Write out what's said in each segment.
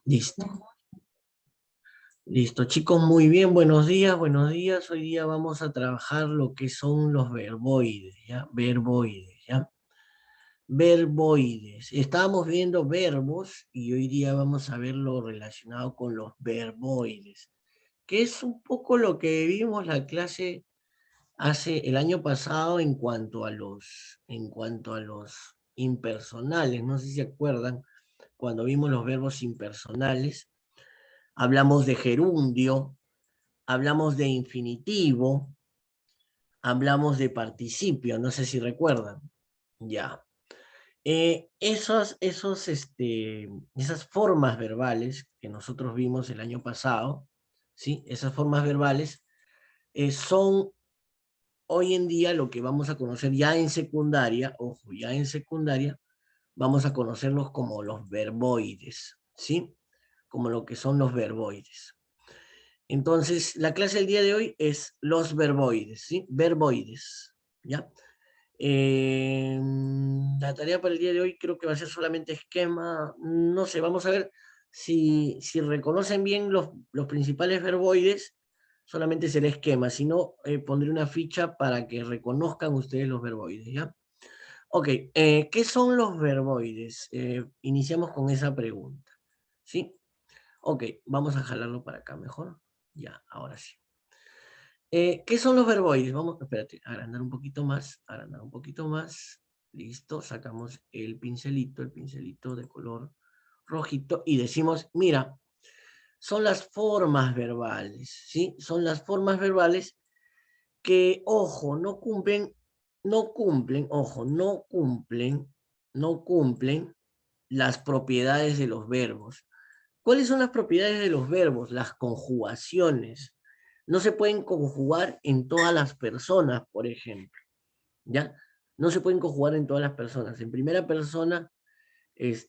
Listo. Listo, chicos, muy bien, buenos días, buenos días. Hoy día vamos a trabajar lo que son los verboides, ¿ya? Verboides, ¿ya? Verboides. Estábamos viendo verbos y hoy día vamos a ver lo relacionado con los verboides, que es un poco lo que vimos la clase hace el año pasado en cuanto a los impersonales. No sé si se acuerdan cuando vimos los verbos impersonales. Hablamos de gerundio, hablamos de infinitivo, hablamos de participio, no sé si recuerdan. Ya. Esas formas verbales que nosotros vimos el año pasado, ¿sí? Esas formas verbales son hoy en día lo que vamos a conocer ya en secundaria, ojo, ya en secundaria, vamos a conocerlos como los verboides, ¿sí? Como lo que son los verboides. Entonces, la clase del día de hoy es los verboides, ¿sí? Verboides, ¿ya? La tarea para el día de hoy creo que va a ser solamente esquema, no sé, vamos a ver si reconocen bien los principales verboides, solamente será esquema, si no, pondré una ficha para que reconozcan ustedes los verboides, ¿ya? Ok, ¿qué son los verboides? Iniciamos con esa pregunta, ¿sí? Ok, vamos a jalarlo para acá mejor. Ya, ahora sí. ¿Qué son los verboides? Vamos, espérate, agrandar un poquito más, agrandar un poquito más. Listo, sacamos el pincelito de color rojito y decimos, mira, son las formas verbales, ¿sí? Son las formas verbales que, ojo, no cumplen las propiedades de los verbos. ¿Cuáles son las propiedades de los verbos? Las conjugaciones. No se pueden conjugar en todas las personas, por ejemplo, ¿ya? No se pueden conjugar en todas las personas. En primera persona,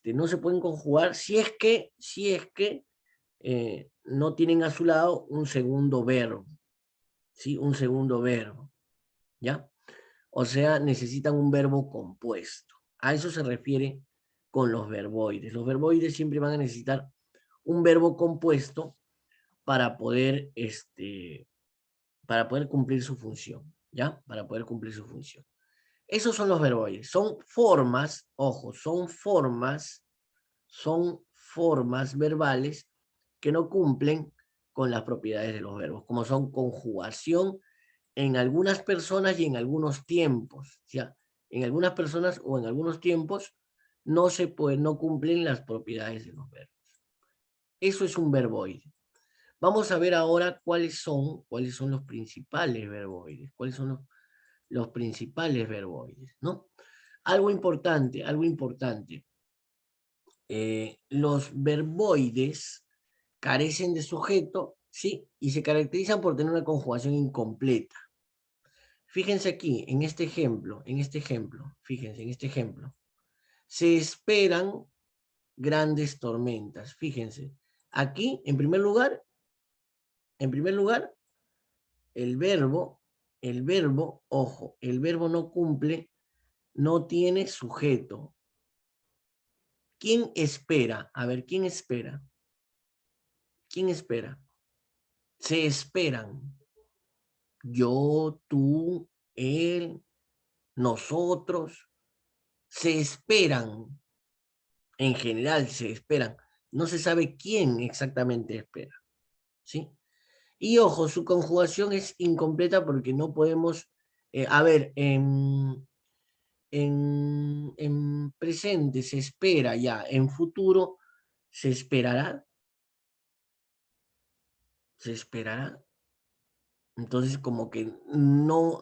no se pueden conjugar si es que no tienen a su lado un segundo verbo, ¿sí? Un segundo verbo, ¿ya? O sea, necesitan un verbo compuesto. A eso se refiere con los verboides. Los verboides siempre van a necesitar un verbo compuesto para poder cumplir su función, ¿ya? Para poder cumplir su función. Esos son los verboides. Son formas, ojo, son formas verbales que no cumplen con las propiedades de los verbos, como son conjugación en algunas personas y en algunos tiempos, ¿ya? En algunas personas o en algunos tiempos no cumplen las propiedades de los verbos. Eso es un verboide. Vamos a ver ahora cuáles son los principales verboides, cuáles son los principales verboides, ¿no? Algo importante. Los verboides carecen de sujeto, ¿sí? Y se caracterizan por tener una conjugación incompleta. Fíjense aquí, fíjense, en este ejemplo. Se esperan grandes tormentas. Fíjense, aquí, en primer lugar, ojo, el verbo no cumple, no tiene sujeto. ¿Quién espera? A ver, ¿quién espera? ¿Quién espera? Se esperan. Yo, tú, él, nosotros. Se esperan. En general se esperan. No se sabe quién exactamente espera. ¿Sí? Y ojo, su conjugación es incompleta porque no podemos, a ver, en presente se espera ya, en futuro se esperará, se esperará. Entonces como que no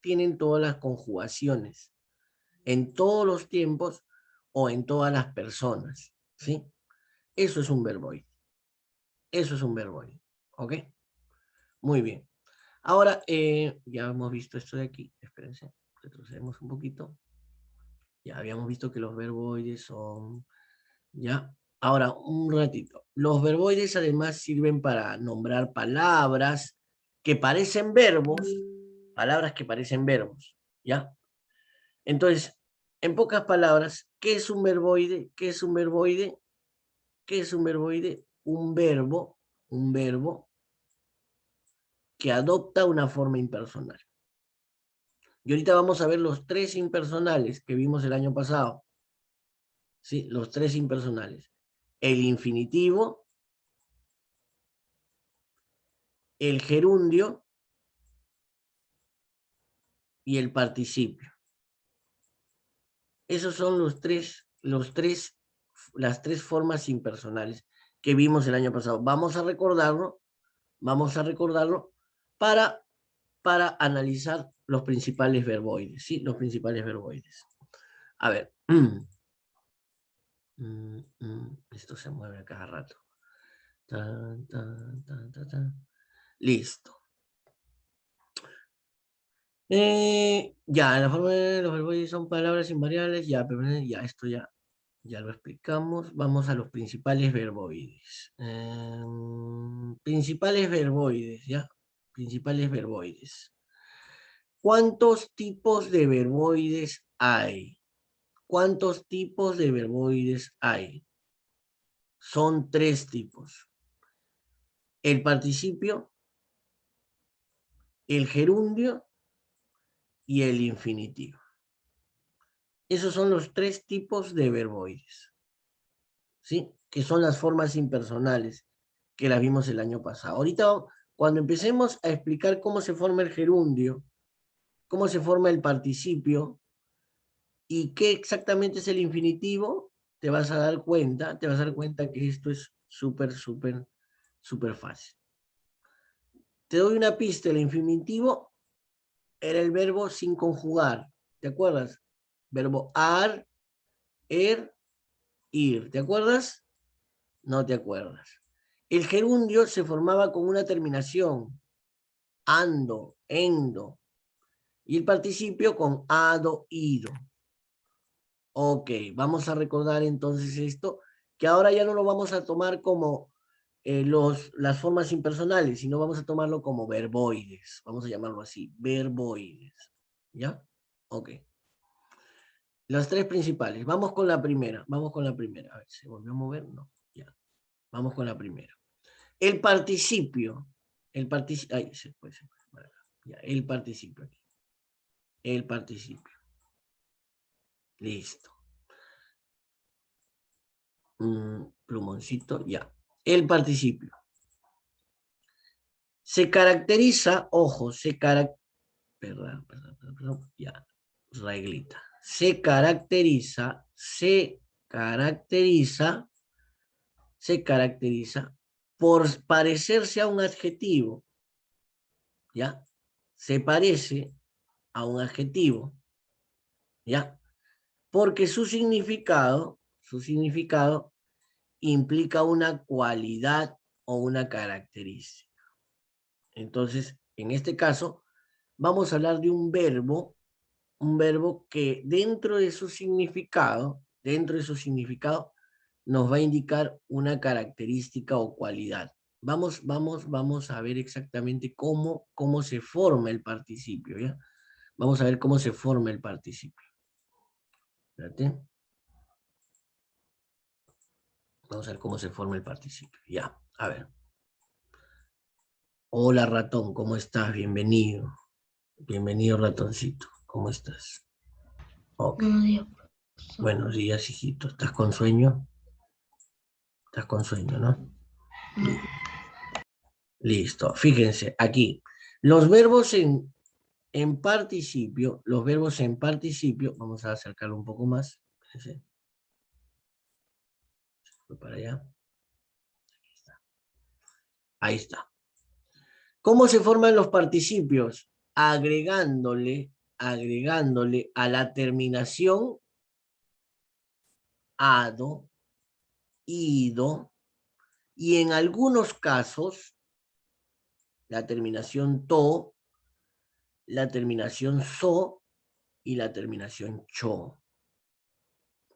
tienen todas las conjugaciones en todos los tiempos o en todas las personas, ¿sí? Eso es un verboide, eso es un verboide, ¿ok? Muy bien. Ahora, ya hemos visto esto de aquí, espérense, retrocedemos un poquito. Ya habíamos visto que los verboides son, ya. Ahora, un ratito. Los verboides además sirven para nombrar palabras que parecen verbos, ¿ya? Entonces, en pocas palabras, ¿qué es un verboide? ¿Qué es un verboide? ¿Qué es un verboide? Un verbo que adopta una forma impersonal. Y ahorita vamos a ver los 3 impersonales que vimos el año pasado. ¿Sí? Los 3 impersonales. El infinitivo, el gerundio y el participio. Esos son las tres formas impersonales que vimos el año pasado. Vamos a recordarlo para analizar los principales verboides, ¿sí? Los principales verboides. A ver. Esto se mueve a cada rato. Listo. Ya, en la forma de los verboides son palabras invariables, ya, esto ya lo explicamos. Vamos a los principales verboides. Principales verboides, ¿ya? Principales verboides. ¿Cuántos tipos de verboides hay? ¿Cuántos tipos de verboides hay? Son 3 tipos. El participio, el gerundio y el infinitivo. Esos son los 3 tipos de verboides, ¿sí? Que son las formas impersonales que las vimos el año pasado. Ahorita, cuando empecemos a explicar cómo se forma el gerundio, cómo se forma el participio y qué exactamente es el infinitivo, te vas a dar cuenta que esto es súper fácil. Te doy una pista, el infinitivo era el verbo sin conjugar, ¿te acuerdas? Verbo ar, ir, ¿te acuerdas? No te acuerdas. El gerundio se formaba con una terminación, ando, endo, y el participio con ado, ido. Ok, vamos a recordar entonces esto, que ahora ya no lo vamos a tomar como las formas impersonales, sino vamos a tomarlo como verboides. Vamos a llamarlo así, verboides. ¿Ya? Ok. Las 3 principales. Vamos con la primera. A ver, ¿se volvió a mover? No. Ya. Vamos con la primera. El participio. Ay, se puede. Ya, el participio aquí. El participio. Listo. Plumoncito, ya. El participio. Se caracteriza, ojo, perdón, ya, reglita. Se caracteriza por parecerse a un adjetivo, ¿ya? Se parece a un adjetivo, ¿ya? Porque su significado implica una cualidad o una característica. Entonces, en este caso, vamos a hablar de un verbo que dentro de su significado, nos va a indicar una característica o cualidad. Vamos a ver exactamente cómo se forma el participio, ¿ya? Vamos a ver cómo se forma el participio. Espérate. Vamos a ver cómo se forma el participio. Ya, a ver. Hola ratón, ¿cómo estás? Bienvenido. Bienvenido ratoncito. ¿Cómo estás? Ok. Buenos días. Buenos días, hijito. ¿Estás con sueño? Estás con sueño, ¿no? No. Listo. Fíjense, aquí. Los verbos en participio, vamos a acercarlo un poco más. Fíjense. Fue para allá. Aquí está. Ahí está. ¿Cómo se forman los participios? Agregándole a la terminación ado, ido, y en algunos casos la terminación to, la terminación so y la terminación cho.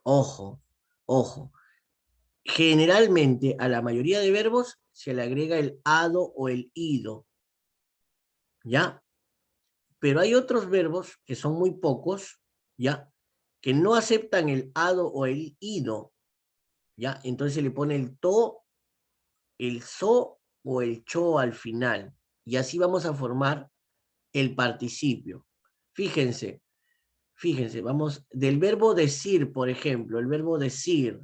Ojo, ojo. Generalmente a la mayoría de verbos se le agrega el ado o el ido, ¿ya? Pero hay otros verbos, que son muy pocos, ¿ya? Que no aceptan el ado o el ido, ¿ya? Entonces se le pone el to, el so o el cho al final. Y así vamos a formar el participio. Fíjense, fíjense, vamos, del verbo decir, por ejemplo, el verbo decir,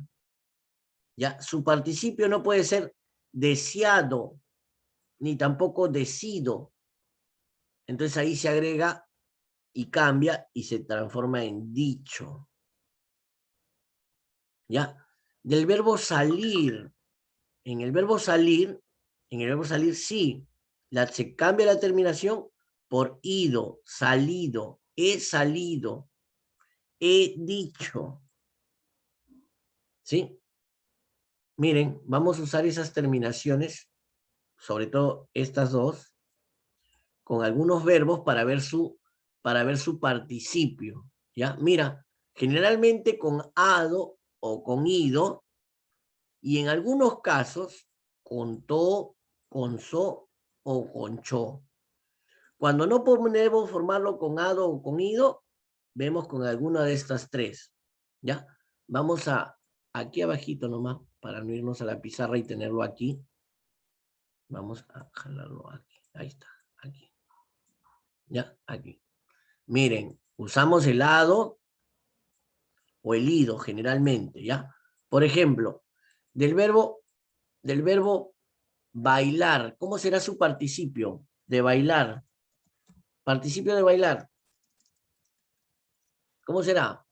¿ya? Su participio no puede ser deseado, ni tampoco decido. Entonces ahí se agrega y cambia y se transforma en dicho. ¿Ya? Del verbo salir, en el verbo salir, sí, se cambia la terminación por ido, salido, he salido, he dicho. ¿Sí? Miren, vamos a usar esas terminaciones, sobre todo estas dos, con algunos verbos para ver su participio. ¿Ya? Mira, generalmente con ado o con ido, y en algunos casos con to, con so o con cho. Cuando no podemos formarlo con ado o con ido, vemos con alguna de estas tres. ¿Ya? Vamos a, aquí abajito nomás, para no irnos a la pizarra y tenerlo aquí. Vamos a jalarlo aquí. Ahí está, aquí. ¿Ya? Aquí. Miren, usamos el ado o el ido generalmente, ¿ya? Por ejemplo, del verbo bailar, ¿cómo será su participio de bailar? Participio de bailar, ¿cómo será?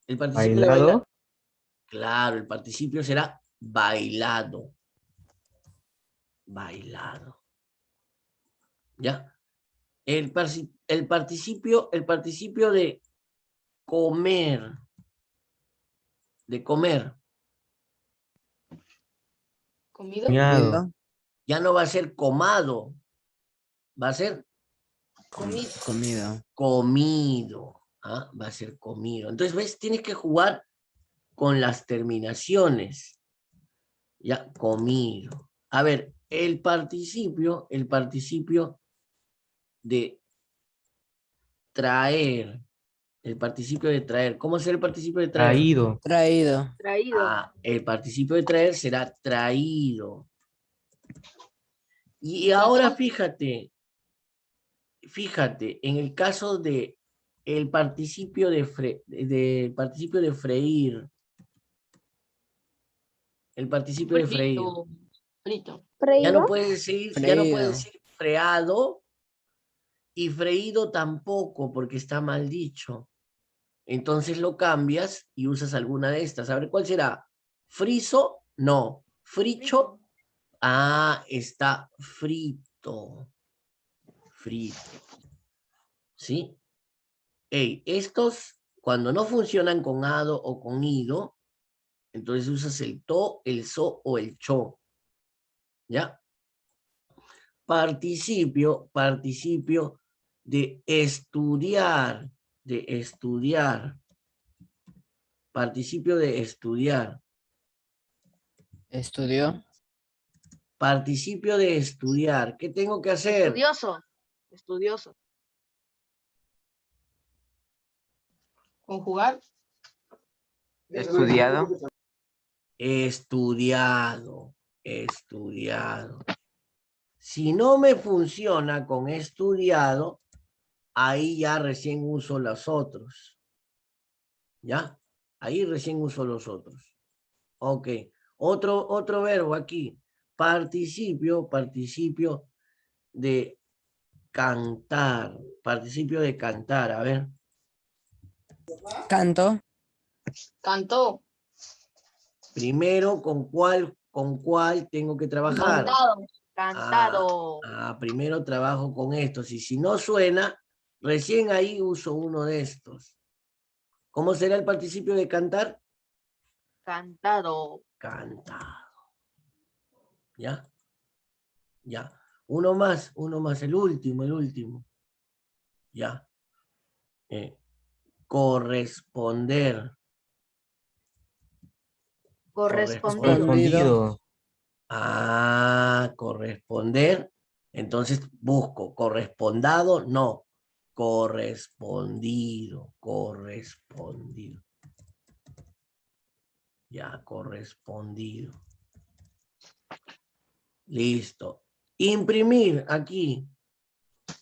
El participio de bailar. Bailado. Claro, el participio será bailado. Bailado. ¿Ya? El participio de comer. De comer. Comido. Comido. Ya no va a ser comado. Va a ser Comido. comido. ¿Ah? Va a ser comido. Entonces, ¿ves? Tienes que jugar con las terminaciones. Ya, comido. A ver, el participio de traer. El participio de traer. ¿Cómo será el participio de traer? Traído. Traído. Ah, el participio de traer será traído. Y ahora fíjate, en el caso de el participio de freír. El participio de freír. Frito. Ya no ¿Freído? puede decir, Freído. freado y freído tampoco, porque está mal dicho. Entonces lo cambias y usas alguna de estas. A ver, ¿cuál será? ¿Friso? No. ¿Fricho? Ah, está frito. Frito. ¿Sí? Ey, estos, cuando no funcionan con ado o con ido, entonces usas el to, el so o el cho. ¿Ya? Participio de estudiar. De estudiar. Participio de estudiar. Estudió. Participio de estudiar. ¿Qué tengo que hacer? Estudioso. Estudioso. Conjugar. Estudiado. Estudiado. Estudiado. Si no me funciona con estudiado, ahí ya recién uso los otros. ¿Ya? Ahí recién uso los otros. Ok. Otro verbo aquí. Participio de cantar. Participio de cantar. A ver. Canto. Cantó. Primero, ¿con cuál tengo que trabajar? Cantado. Cantado. Primero trabajo con estos. Y si no suena, recién ahí uso uno de estos. ¿Cómo será el participio de cantar? Cantado. Cantado. ¿Ya? Ya. Uno más, el último. Ya. Corresponder. Correspondido. Corresponder. Entonces busco correspondado, no. Correspondido. Ya, correspondido. Listo. Imprimir, aquí.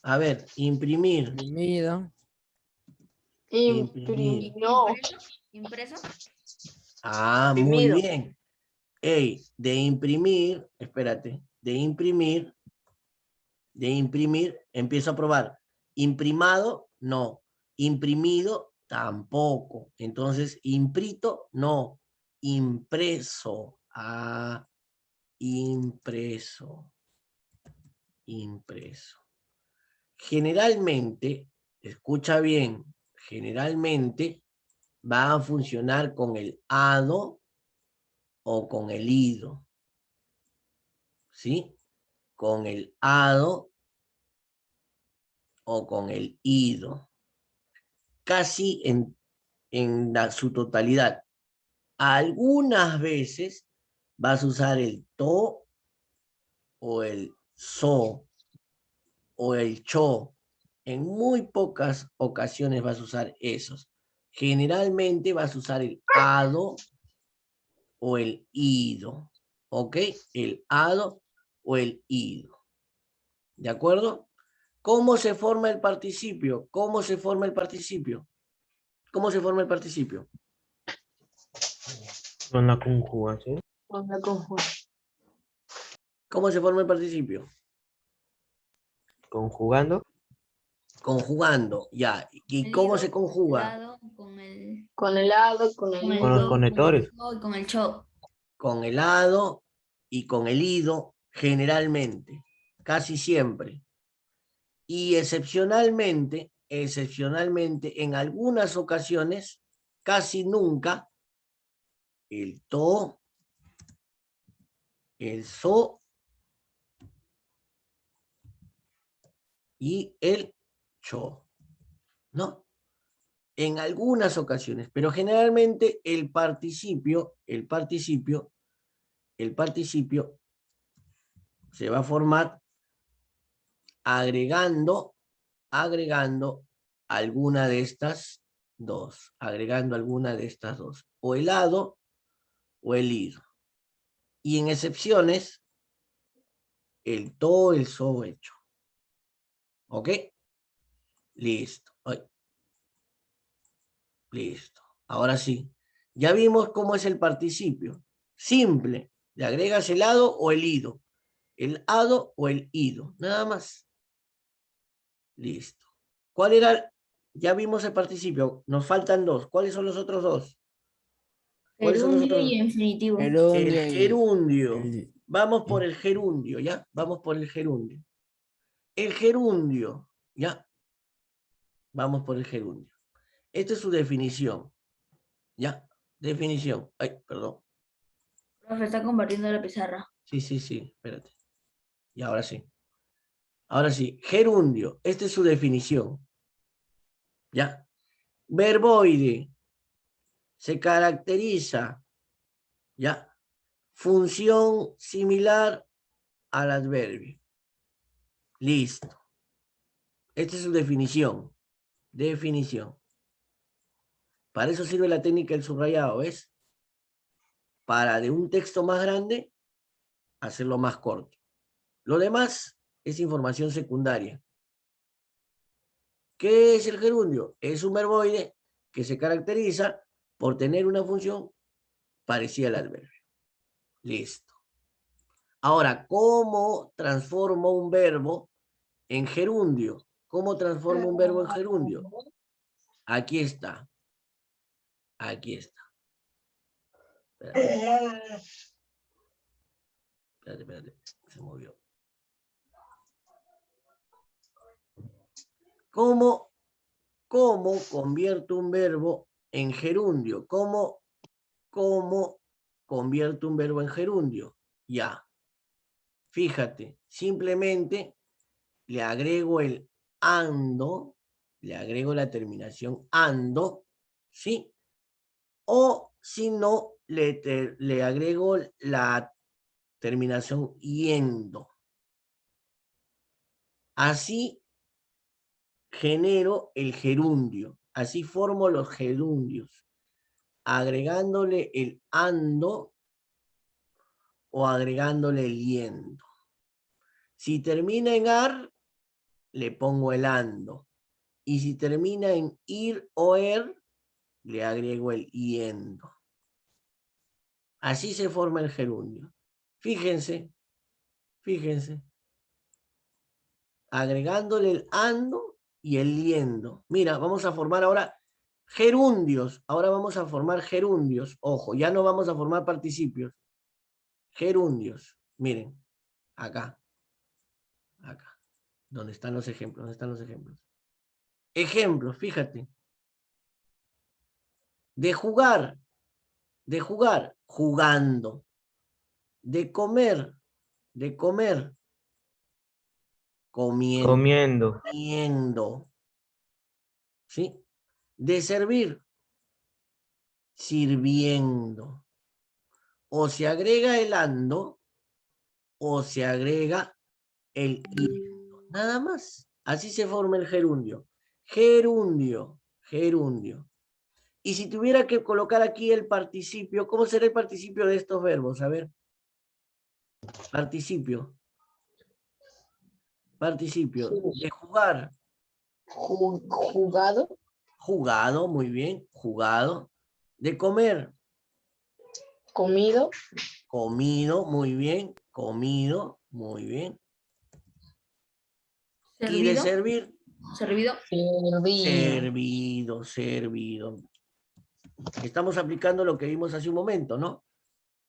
A ver, imprimir. Imprimido. Imprimir. No, ¿Impreso? Ah, muy Imprimido. bien. Ey, de imprimir, espérate, de imprimir, empiezo a probar. Imprimado, no. Imprimido, tampoco. Entonces, imprito, no. Impreso. Ah, impreso. Impreso. Generalmente, escucha bien, generalmente va a funcionar con el ado o con el ido. ¿Sí? Con el ado o con el ido. Casi en su totalidad. Algunas veces vas a usar el to o el so o el cho. En muy pocas ocasiones vas a usar esos. Generalmente vas a usar el ado o el ido. ¿Ok? El ado o el ido. ¿De acuerdo? ¿Cómo se forma el participio? ¿Cómo se forma el participio? ¿Cómo se forma el participio? Con la conjugación. con la conjunción. ¿Cómo se forma el participio? Conjugando. Conjugando, ya. ¿Y El cómo ido, se conjuga? el lado, con el, Con el ado, con con el el Con los do, ido. con el conectores. so y con el cho. Con el ado y con el ido, generalmente, casi siempre. Y excepcionalmente, en algunas ocasiones, casi nunca, el to, el so y el cho, ¿no? En algunas ocasiones, pero generalmente el participio se va a formar agregando alguna de estas dos, o el ado o el ido. Y en excepciones, el to, el so hecho. ¿Ok? Listo. Ay. Listo. Ahora sí. Ya vimos cómo es el participio. Simple. Le agregas el ado o el ido. El ado o el ido. Nada más. Listo. ¿Cuál era? Ya vimos el participio. Nos faltan dos. ¿Cuáles son los otros dos? ¿Cuáles son los Gerundio otros y dos? infinitivo. El Gerundio y... gerundio. el- Vamos por el gerundio, ¿ya? Vamos por el gerundio. El gerundio, ¿ya? Vamos por el gerundio. Esta es su definición, ¿ya? Definición. Ay, perdón. Profe, está compartiendo la pizarra. Sí, espérate. Y ahora sí. Ahora sí, gerundio. Esta es su definición, ¿ya? Verboide. Se caracteriza, ¿ya? Función similar al adverbio. Listo. Esta es su definición. Definición. Para eso sirve la técnica del subrayado, ¿ves? Para de un texto más grande, hacerlo más corto. Lo demás es información secundaria. ¿Qué es el gerundio? Es un verboide que se caracteriza por tener una función parecida al adverbio. Listo. Ahora, ¿cómo transformo un verbo en gerundio? ¿Cómo transformo un verbo en gerundio? Aquí está. Aquí está. Espérate. Se movió. ¿Cómo convierto un verbo en gerundio? ¿Cómo convierto un verbo en gerundio? Ya. Fíjate, simplemente le agrego el ando, le agrego la terminación ando, ¿sí? O si no, le agrego la terminación yendo. Así genero el gerundio. Así formo los gerundios. agregándole el ando o agregándole el yendo. Si termina en ar, le pongo el ando. Y si termina en ir o le agrego el yendo. Así se forma el gerundio. Fíjense, fíjense. Agregándole el ando y el yendo. Mira, vamos a formar ahora gerundios. Ahora vamos a formar gerundios. Ojo, ya no vamos a formar participios. Gerundios. Miren, acá. Acá. ¿Dónde están los ejemplos? ¿Dónde están los ejemplos? Ejemplos, fíjate. De jugar, jugando. De comer, comiendo. Comiendo. Comiendo. ¿Sí? De servir, sirviendo. O se agrega el ando, o se agrega el yendo. Nada más. Así se forma el gerundio. Gerundio, gerundio. Y si tuviera que colocar aquí el participio, ¿cómo será el participio de estos verbos? A ver. Participio. Participio. De jugar. Jugado. Jugado, muy bien. Jugado. De comer. Comido. Comido, muy bien. Comido, muy bien. Y de Servido. servir. Servido. Servido. Estamos aplicando lo que vimos hace un momento, ¿no?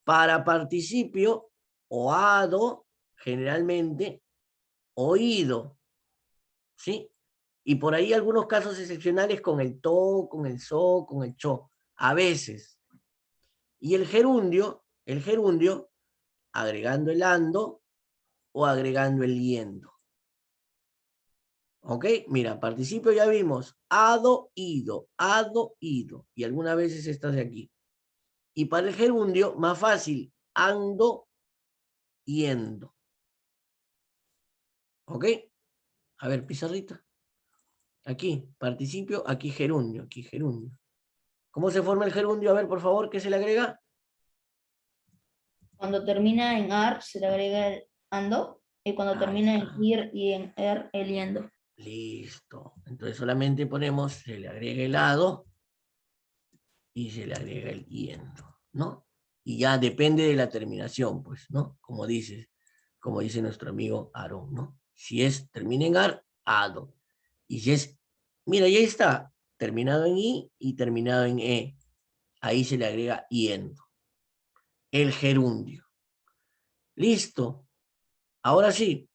Para participio, oado, generalmente, oído. ¿Sí? Y por ahí algunos casos excepcionales con el to, con el so, con el cho. A veces. Y el gerundio, agregando el ando o agregando el yendo. ¿Ok? Mira, participio ya vimos. Ado, ido. Y algunas veces estas de aquí. Y para el gerundio, más fácil. Ando, yendo. ¿Ok? A ver, pizarrita. Aquí, participio, aquí gerundio, aquí gerundio. ¿Cómo se forma el gerundio? A ver, por favor, ¿qué se le agrega? Cuando termina en ar, se le agrega el ando. Y cuando Ahí termina está. en ir y en er, el yendo. Listo. Entonces solamente ponemos, se le agrega el ado y se le agrega el yendo, ¿no? Y ya depende de la terminación, pues, ¿no? Como dice nuestro amigo Aarón, ¿no? Si es, termina en ar, ado. Y si es, mira, ya está, terminado en i y terminado en e. Ahí se le agrega yendo. El gerundio. Listo. Ahora sí,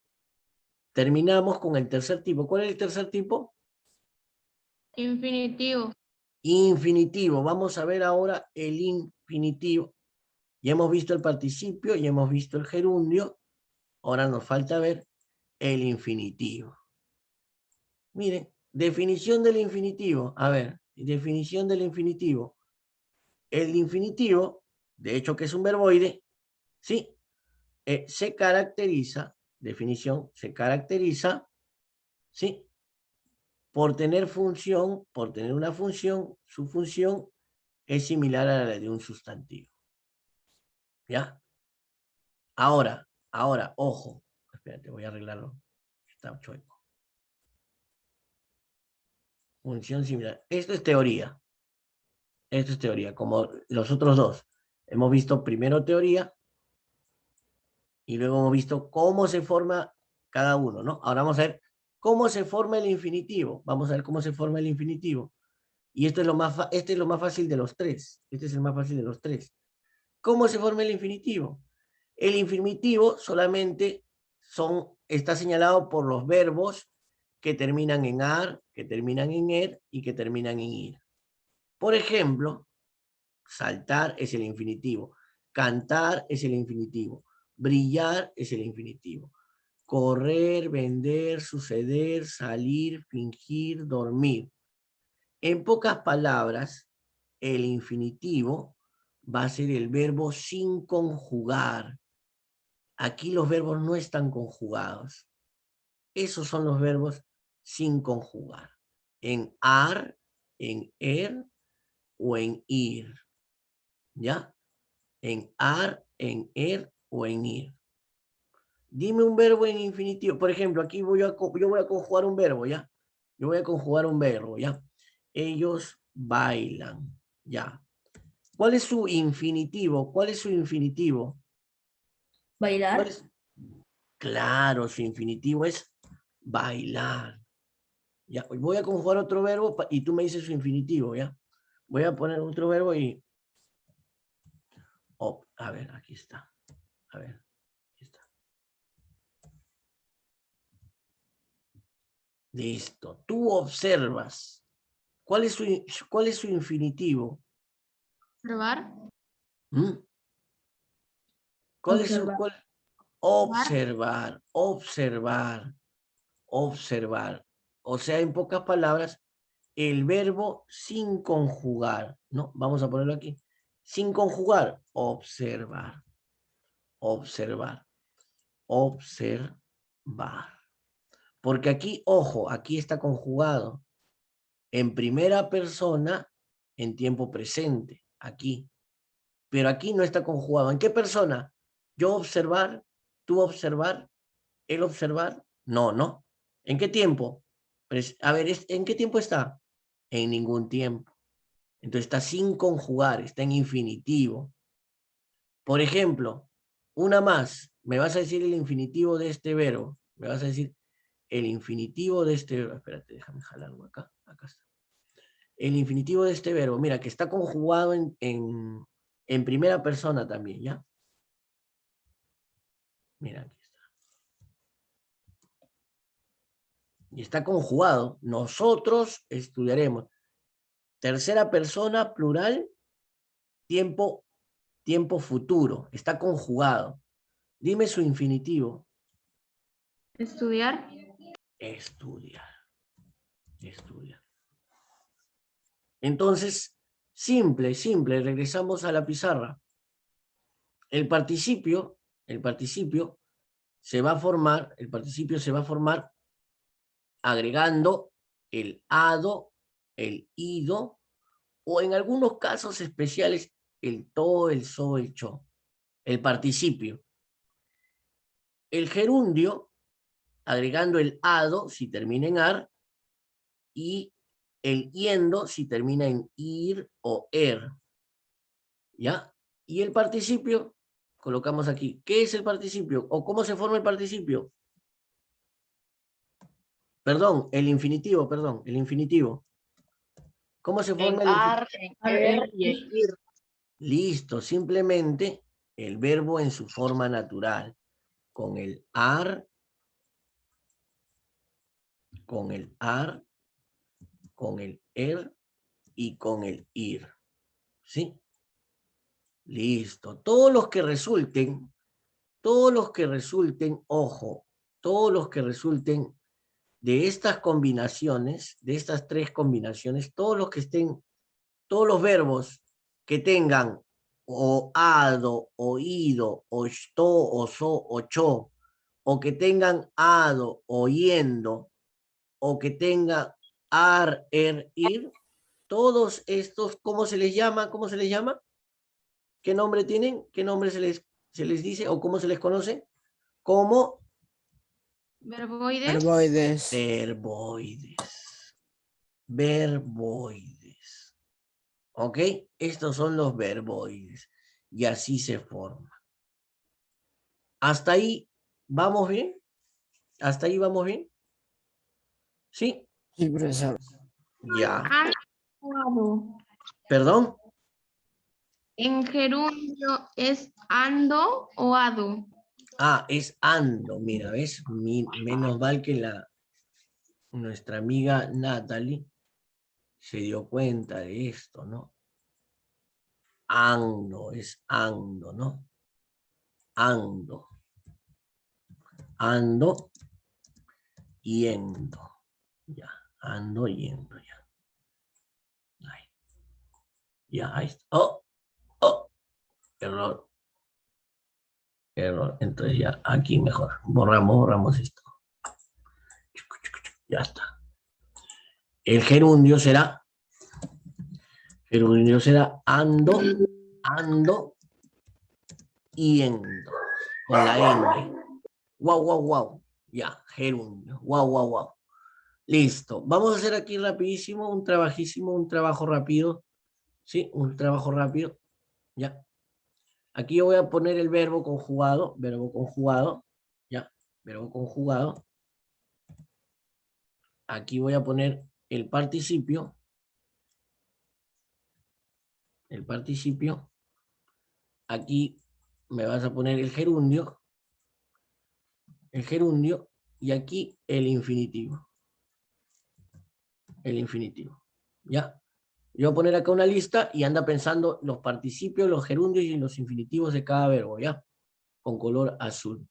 terminamos con el tercer tipo. ¿Cuál es el tercer tipo? Infinitivo. Infinitivo. Vamos a ver ahora el infinitivo. Ya hemos visto el participio, ya hemos visto el gerundio. Ahora nos falta ver el infinitivo. Miren, definición del infinitivo. A ver, definición del infinitivo. El infinitivo, de hecho que es un verboide, ¿sí? Se caracteriza, definición, se caracteriza, ¿sí? Por tener función, por tener una función, su función es similar a la de un sustantivo. ¿Ya? Ahora, ojo. Espérate, voy a arreglarlo. Está chueco. Función similar. Esto es teoría. Esto es teoría, como los otros dos. Hemos visto primero teoría y luego hemos visto cómo se forma cada uno, ¿no? Ahora vamos a ver cómo se forma el infinitivo. Vamos a ver cómo se forma el infinitivo. Y esto es este es lo más fácil de los tres. Este es el más fácil de los tres. ¿Cómo se forma el infinitivo? El infinitivo solamente está señalado por los verbos que terminan en ar, que terminan en er y que terminan en ir. Por ejemplo, saltar es el infinitivo, cantar es el infinitivo, brillar es el infinitivo, correr, vender, suceder, salir, fingir, dormir. En pocas palabras, el infinitivo va a ser el verbo sin conjugar. Aquí los verbos no están conjugados. Esos son los verbos sin conjugar. En ar, en er o en ir. ¿ya? En ar, en er o en ir. Dime un verbo en infinitivo. Por ejemplo, aquí yo voy a conjugar un verbo, ¿ya? Yo voy a conjugar un verbo, ¿ya? Ellos bailan, ¿ya? ¿Cuál es su infinitivo? ¿Cuál es su infinitivo? Bailar. ¿Cuál es? Claro, su infinitivo es bailar. Ya, voy a conjugar otro verbo y tú me dices su infinitivo, ¿ya? Voy a poner otro verbo y... Oh, a ver, aquí está. A ver, aquí está. Listo. Tú observas. ¿Cuál es su infinitivo? Observar. ¿Mm? ¿Cuál es su... Observar. Observar, observar, observar. O sea, en pocas palabras, el verbo sin conjugar, ¿no? Vamos a ponerlo aquí. Sin conjugar, observar, observar, observar. Porque aquí, ojo, aquí está conjugado en primera persona en tiempo presente, aquí. Pero aquí no está conjugado. ¿En qué persona? Yo observar, tú observar, él observar. No, no. ¿En qué tiempo? A ver, ¿en qué tiempo está? En ningún tiempo. Entonces está sin conjugar, está en infinitivo. Por ejemplo, una más. Me vas a decir el infinitivo de este verbo. Me vas a decir el infinitivo de este verbo. Espérate, déjame jalarlo acá. Acá está. El infinitivo de este verbo. Mira, que está conjugado en primera persona también, ¿ya? Mira, aquí está. Y está conjugado. Nosotros estudiaremos. Tercera persona, plural, tiempo futuro. Está conjugado. Dime su infinitivo. Estudiar. Estudiar. Estudiar. Entonces, simple, regresamos a la pizarra. El participio se va a formar agregando el ado, el ido, o en algunos casos especiales, el to, el so, el cho. El participio. El gerundio, agregando el ado, si termina en ar, y el yendo, si termina en ir o er. ¿Ya? Y el participio, colocamos aquí. ¿Qué es el participio? ¿O cómo se forma el participio? Perdón, el infinitivo. ¿Cómo se forma En el infinitivo? ar, en er y en ir. Listo, simplemente el verbo en su forma natural. Con el ar, con el ar, con el er y con el ir. ¿Sí? Listo. Todos los que resulten, ojo, todos los que resulten de estas combinaciones, de estas tres combinaciones, todos los verbos que tengan o ado, o ido, o sto, o so, o cho, o que tengan ado, o yendo, o que tengan ar, er, ir, todos estos, ¿cómo se les llama? ¿Cómo se les llama? ¿Qué nombre tienen? ¿Qué nombre se les dice o cómo se les conoce? Como Verboides. Verboides. verboides. ¿Ok? Estos son los verboides. Y así se forma. ¿Hasta ahí vamos bien? ¿Hasta ahí vamos bien? ¿Sí? Sí, profesor. Ya. Ando. ¿Perdón? En gerundio es ando o ado. Ah, es ando. Mira, ¿ves? Menos mal que nuestra amiga Natalie se dio cuenta de esto, ¿no? Ando, es ando, ¿no? Ando. Ando, yendo. Ya, ando, yendo, ya. Ahí. Ya, ahí está. Oh, oh. Error. Error. Entonces ya, aquí mejor. Borramos esto. Ya está. El gerundio será ando, ando, yendo, con la N. Wow, wow, wow. Ya, gerundio. Wow, wow, wow. Listo. Vamos a hacer aquí rapidísimo, un trabajísimo, un trabajo rápido. ¿Sí? Un trabajo rápido. Ya. Aquí yo voy a poner el verbo conjugado. Verbo conjugado. Ya. Verbo conjugado. Aquí voy a poner el participio. El participio. Aquí me vas a poner el gerundio. El gerundio. Y aquí el infinitivo. El infinitivo. ¿Ya? Yo voy a poner acá una lista y anda pensando los participios, los gerundios y los infinitivos de cada verbo, ¿ya? Con color azul.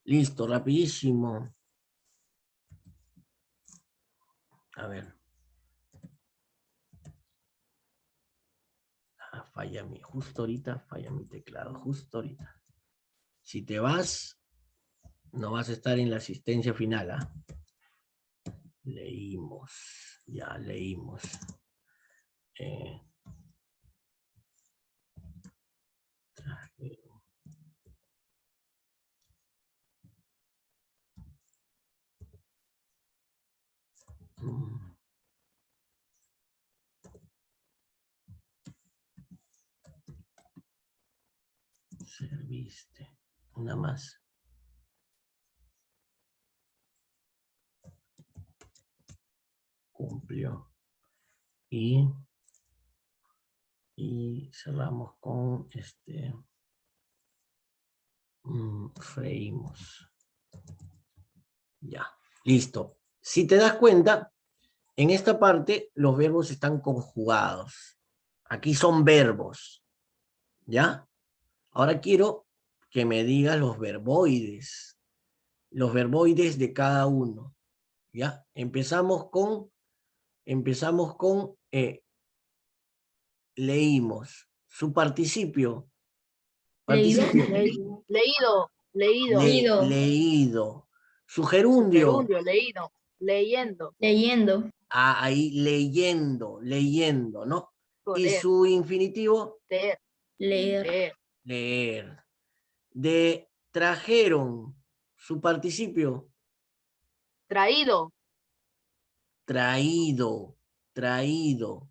Listo, rapidísimo. A ver. Ah, justo ahorita falla mi teclado, justo ahorita. Si te vas, no vas a estar en la asistencia final, ¿ah? Leímos, ya leímos. Serviste. Una más. Cumplió. Y cerramos con freímos. Ya, listo. Si te das cuenta, en esta parte los verbos están conjugados. Aquí son verbos. ¿Ya? Ahora quiero que me digas los verboides. Los verboides de cada uno. ¿Ya? Empezamos con leímos. Su participio. Participio. Leído, leído, Leído. Leído. Su gerundio. gerundio, leído, leyendo, Leyendo. Ah, ahí leyendo, leyendo, ¿no? Y leer, su infinitivo, leer, Leer. leer, leer. De trajeron, su participio, traído, traído, traído.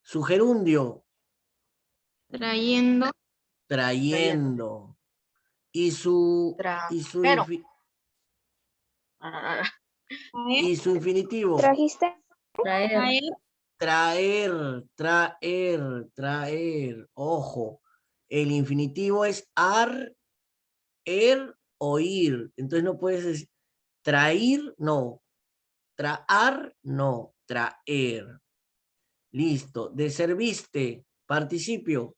Su gerundio, Trayendo. trayendo. Y su trajeron, ah, y su infinitivo, ¿Trajiste? Traer. Traer. traer, traer, traer. Ojo, el infinitivo es o ir. Entonces no puedes decir traer, no. Traer, no. Traer. Listo. De serviste, participio.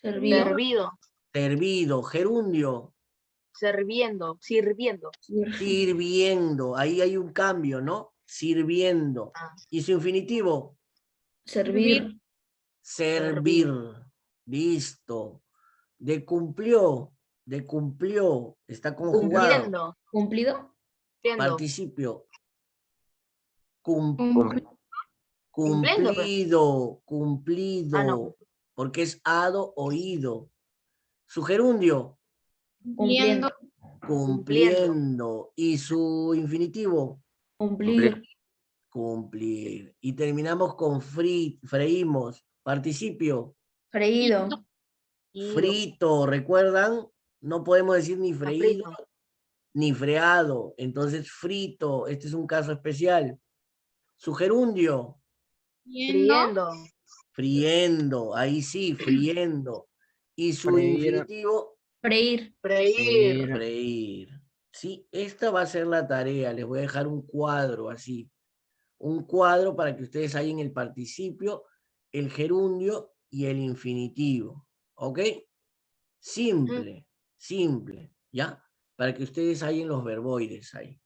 Servido. servido, Servido, gerundio. sirviendo, Sirviendo. Ahí hay un cambio, ¿no? Sirviendo. ah, Y su infinitivo, Servir. servir. Listo. De cumplió, está conjugado. cumpliendo, Cumplido. cumpliendo, Participio. cumpliendo, Cumplido, ah, no, cumplido, porque es hado, oído. Su gerundio, Cumpliendo. cumpliendo. Y su infinitivo, Cumplir. cumplir. Y terminamos con freímos. Participio, Freído. frito. ¿Recuerdan? No podemos decir ni está freído frito, ni freado. Entonces, frito. Este es un caso especial. Su gerundio, friendo, friendo. Ahí sí, friendo. Y su Freír. infinitivo, Freír. freír, freír. Sí, esta va a ser la tarea. Les voy a dejar un cuadro así. Un cuadro para que ustedes hallen el participio, el gerundio y el infinitivo. ¿Ok? Simple, simple. ¿Ya? Para que ustedes hallen los verboides ahí.